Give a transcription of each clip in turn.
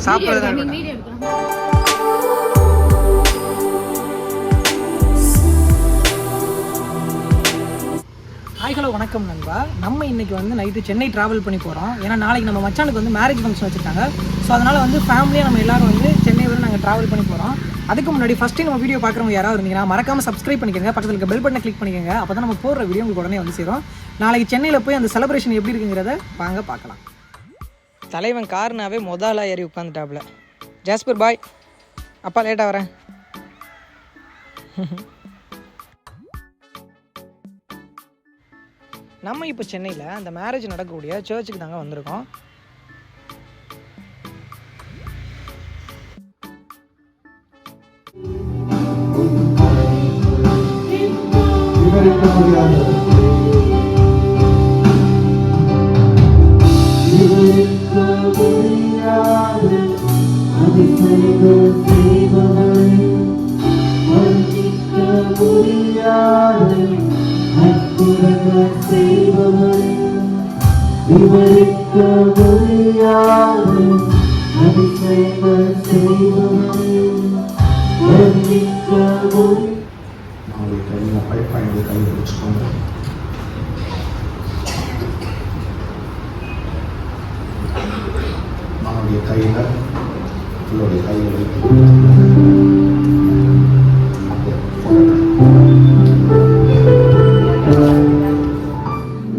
சாப்பிட்றது. ஹலோ வணக்கம் நண்பா. நம்ம இன்றைக்கி வந்து நைட்டு சென்னை ட்ராவல் பண்ணி போகிறோம். ஏன்னா நாளைக்கு நம்ம மச்சானுக்கு வந்து மேரேஜ் ஃபங்க்ஷன் வச்சுருக்காங்க. ஸோ அதனால் வந்து ஃபேமிலியாக நம்ம எல்லோரும் வந்து சென்னை வரை நாங்கள் ட்ராவல் பண்ணி போகிறோம். அதுக்கு முன்னாடி ஃபஸ்ட்டு நம்ம வீடியோ பார்க்குறவங்க யாராவது இருந்தீங்கன்னா மறக்காமல் சப்ஸ்கிரைப் பண்ணிக்கோங்க, பக்கத்தில் இருக்க பெல் பட்டனை கிளிக் பண்ணிக்கோங்க. அப்போ தான் நம்ம போடுற வீடியோ உங்களுக்கு உடனே வந்து சேரும். நாளைக்கு சென்னையில் போய் அந்த செலிப்ரேஷன் எப்படி இருக்குங்கிறத வாங்க பார்க்கலாம். தலைவன் கார்னாவே முதலாக ஏறி உட்காந்துட்டாப்புல. ஜாஸ்பர் பாய், அப்பா லேட்டாக வரேன். நம்ம இப்போ சென்னையில் அந்த மேரேஜ் நடக்கக்கூடிய சர்ச்சுக்கு தாங்க வந்திருக்கோம். நம்முடைய கையில் உங்களுடைய கைகளை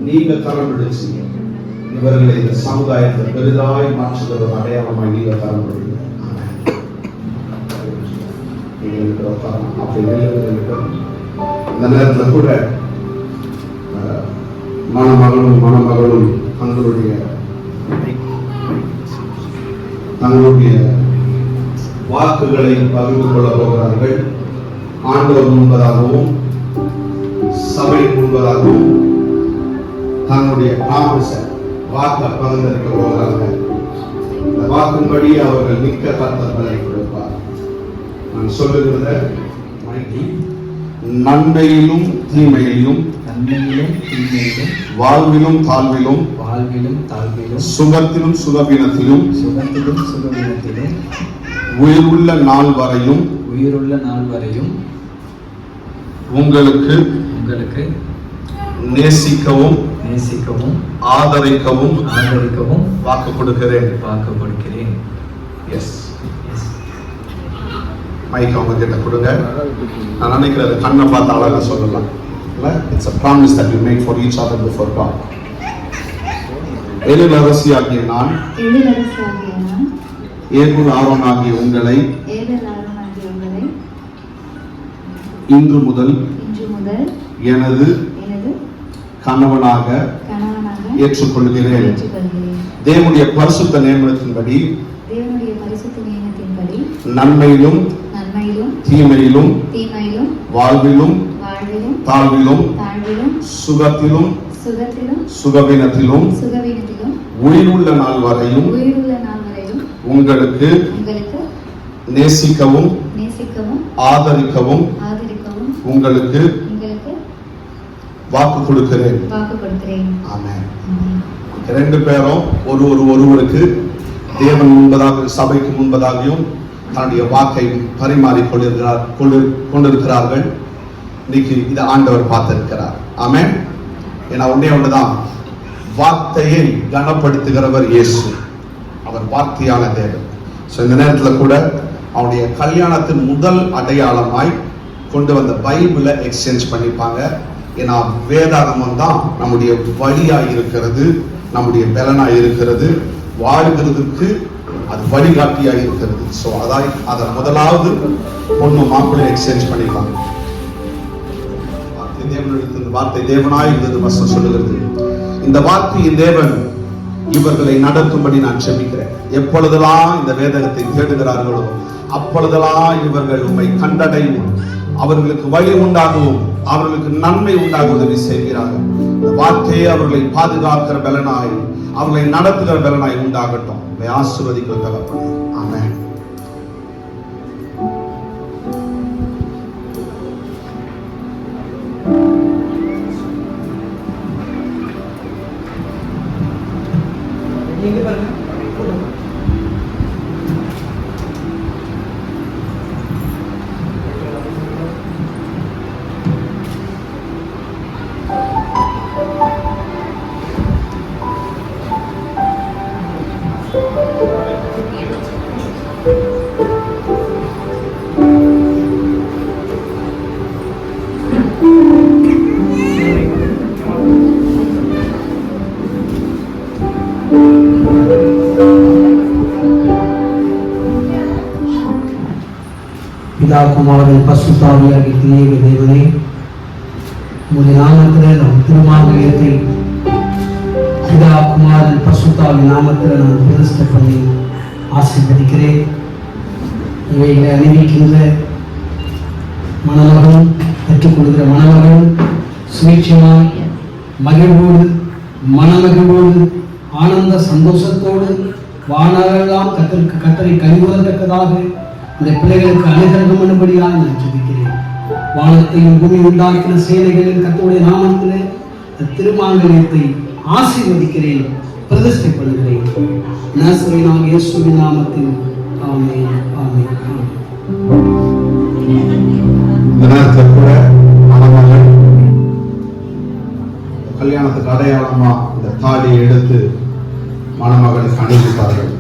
நீங்க தரம் பிடிச்சு இவர்களை இந்த சமுதாயத்தை பெரிதாய் மாற்றுகிற ஒரு அடையாளமாய் நீங்க தரம் பிடிங்க. இந்த நேரத்தில் கூட மணமகளும் தங்களுடைய வாக்குகளை பகிர்ந்து கொள்ள போகிறார்கள். ஆண்டவர் முன்பதாகவும் சபை முன்பதாகவும் தங்களுடைய வாக்கை பகிர்ந்தளிக்க போகிறார்கள். இந்த வாக்கின்படி அவர்கள் மிக்க கர்த்தர் பலனை கொடுப்பார். நான் சொல்லுகிறத நன்மையிலும் தீமையிலும் வாழ்விலும் தாழ்விலும் சுகத்திலும் சுகவீனத்திலும் உயிருள்ள நாள் வரையும் உங்களுக்கு நேசிக்கவும் ஆதரிக்கவும் வாக்கு கொடுக்கிறேன். எஸ், மைக் அவங்க கிட்ட கொடுங்க. நான் நினைக்கிறது கண்ணை பார்த்து அழகா சொல்லலாம். It's a promise that you make for each other before God. ஏலில் அரசியாகிய நான் ஏகுல் ஆரோனாகிய உங்களை இன்று முதல் எனது கணவனாக ஏற்றுக்கொள்கிறேன். தேவனுடைய பரிசுத்த நியமனத்தின்படி நன்மையிலும் தீமையிலும் வாழ்விலும் தாழ்விலும் சுகத்திலும் சுகவீனத்திலும் உயிருள்ள நாள் வரையும் உங்களுக்கு நேசிக்கவும் ஆதரிக்கவும் உங்களுக்கு வாக்கு கொடுக்கிறேன். ஆமென். ரெண்டு பேரும் ஒருவருக்கு தேவன் முன்பதாக சபைக்கு முன்பதாகவும் தன்னுடைய வாக்கை பரிமாறி கொண்டிருக்கிறார்கள். இன்னைக்கு இதை ஆண்டவர் பார்த்திருக்கிறார். ஆமென். ஏன்னா ஒன்றுதான், வார்த்தையை கனப்படுத்துகிறவர் இயேசு. அவர் வார்த்தையான தேவன். ஸோ இந்த நேரத்தில் கூட அவனுடைய கல்யாணத்தின் முதல் அடையாளமாய் கொண்டு வந்த பைபிளை எக்ஸ்சேஞ்ச் பண்ணிப்பாங்க. ஏன்னா வேதாகமம் தான் நம்முடைய வழியாய் இருக்கிறது, நம்முடைய பலனாய் இருக்கிறது, வாழ்கிறதுக்கு அது வழிகாட்டியாய் இருக்கிறது. ஸோ அதை முதலாவது பொண்ணு மாப்பிள்ளை எக்ஸ்சேஞ்ச் பண்ணிப்பாங்க. வார்த்தை தேவனாய் இருந்தது வசனம் சொல்லுகிறது. இந்த வார்த்தையின் தேவன் இவர்களை நடத்தும்படி நான் செபிக்கிறேன். எப்பொழுதெல்லாம் இந்த வேதகத்தை தேடுகிறார்களோ அப்பொழுதெல்லாம் இவர்கள் உண்மை கண்டடையும், அவர்களுக்கு வழி உண்டாகவும் அவர்களுக்கு நன்மை உண்டாக உதவி செய்கிறார்கள். இந்த வார்த்தையை அவர்களை பாதுகாக்கிற பலனாய், அவர்களை நடத்துகிற பலனாய் உண்டாகட்டும். ஆசீர்வதிக்கிற தகப்பனே. ஆமென். பிதா குமாரன் பசுத்தாவியாகிய திரியேக தேவனே, உம்முடைய நாமத்தில் நம் திருமாங்கல்யத்தை பிதா குமாரன் பசுத்தாவி நாமத்தில் நான் பிரதிஷ்டை பண்ணி ஆசீர்வதிக்கிறேன். இவைகளை அணிவிக்கின்ற மணமகன், பெற்றுக்கொள்கிற மணமகன் சுயேட்சமாய் மகிழ்வோடு மனமகிழ்வோடு ஆனந்த சந்தோஷத்தோடு வானரெல்லாம் கத்தரை கைகூறத்தக்கதாக இந்த பிள்ளைகளுக்கு அனுகிரகம் பண்ணும்படியாக நான் ஜெபிக்கிறேன். வானத்தையும் பூமி உண்டாக்கின சேனைகளின் கர்த்தருடைய நாமத்திலே திருமாங்கல்யத்தை ஆசீர்வதிக்கிறேன், பிரதிஷ்டை பண்ணுகிறேன். நாசரேயனாகிய இயேசுவின் நாமத்தில் ஆமென், ஆமென், ஆமென். இந்த நேரத்தில் கூட மணமகன் கல்யாணத்துக்கு அடையாளமா இந்த தாலியை எடுத்து மணமகனுக்கு அணிவிப்பார்கள்.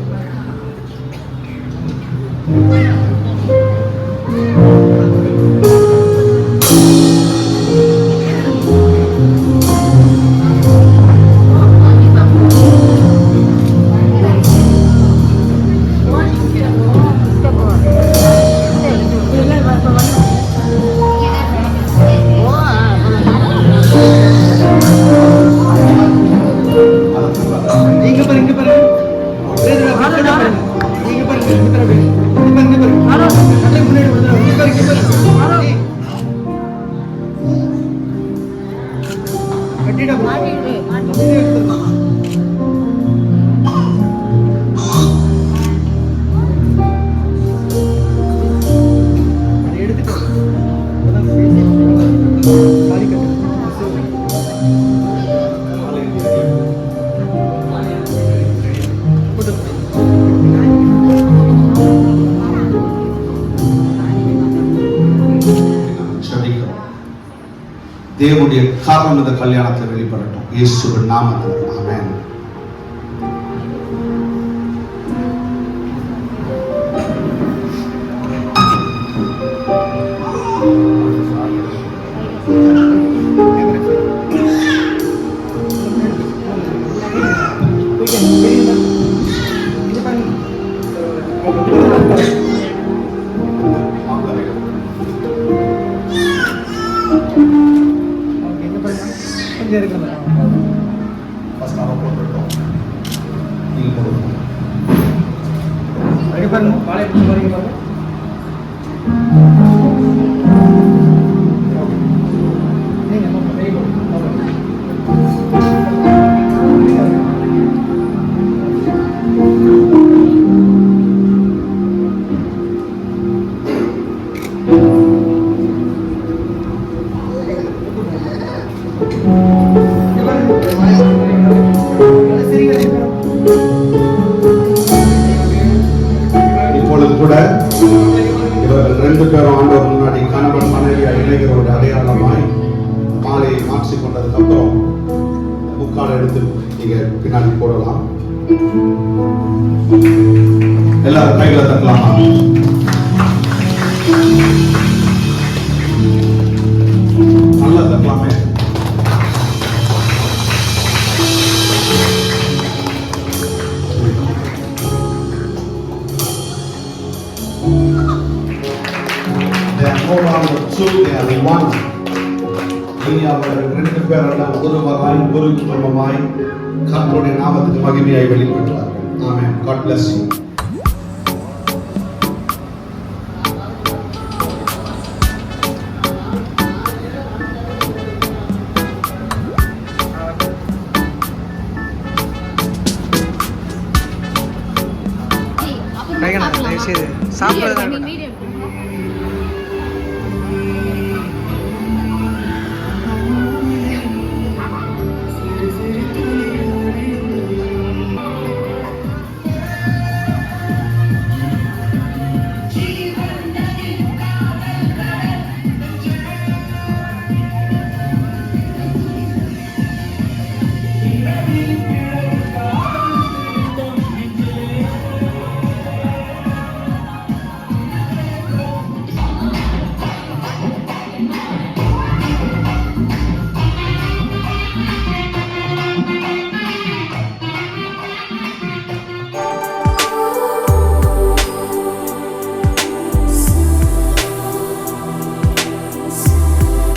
தேவனுடைய காரணம் இந்த கல்யாணத்தில் வெளிப்படட்டும் இயேசுவின் நாமத்தில். ஆமென். இப்பொழுது கூட இவர்கள் ரெண்டு பேரும் ஆண்டவர் முன்னாடி கணவன் மனைவியா இணைகிற ஒரு அடையாளமாய் மாலையை மாற்றி கொண்டதுக்கு அப்புறம் முக்கால் எடுத்து நீங்க பின்னாடி போடலாம். எல்லாரும் கைகளை தட்டலாமா? நல்லா தட்டலாமே. ரெண்டு பேரெல்லாம் ஒருவராய் ஒரு குடும்பமாய் கர்த்தருடைய நாமத்துக்கு மகிமையாய் வெளிப்பட்டார்கள். ஆமென். God bless you. தயவுசெய்து சாப்பிடுறது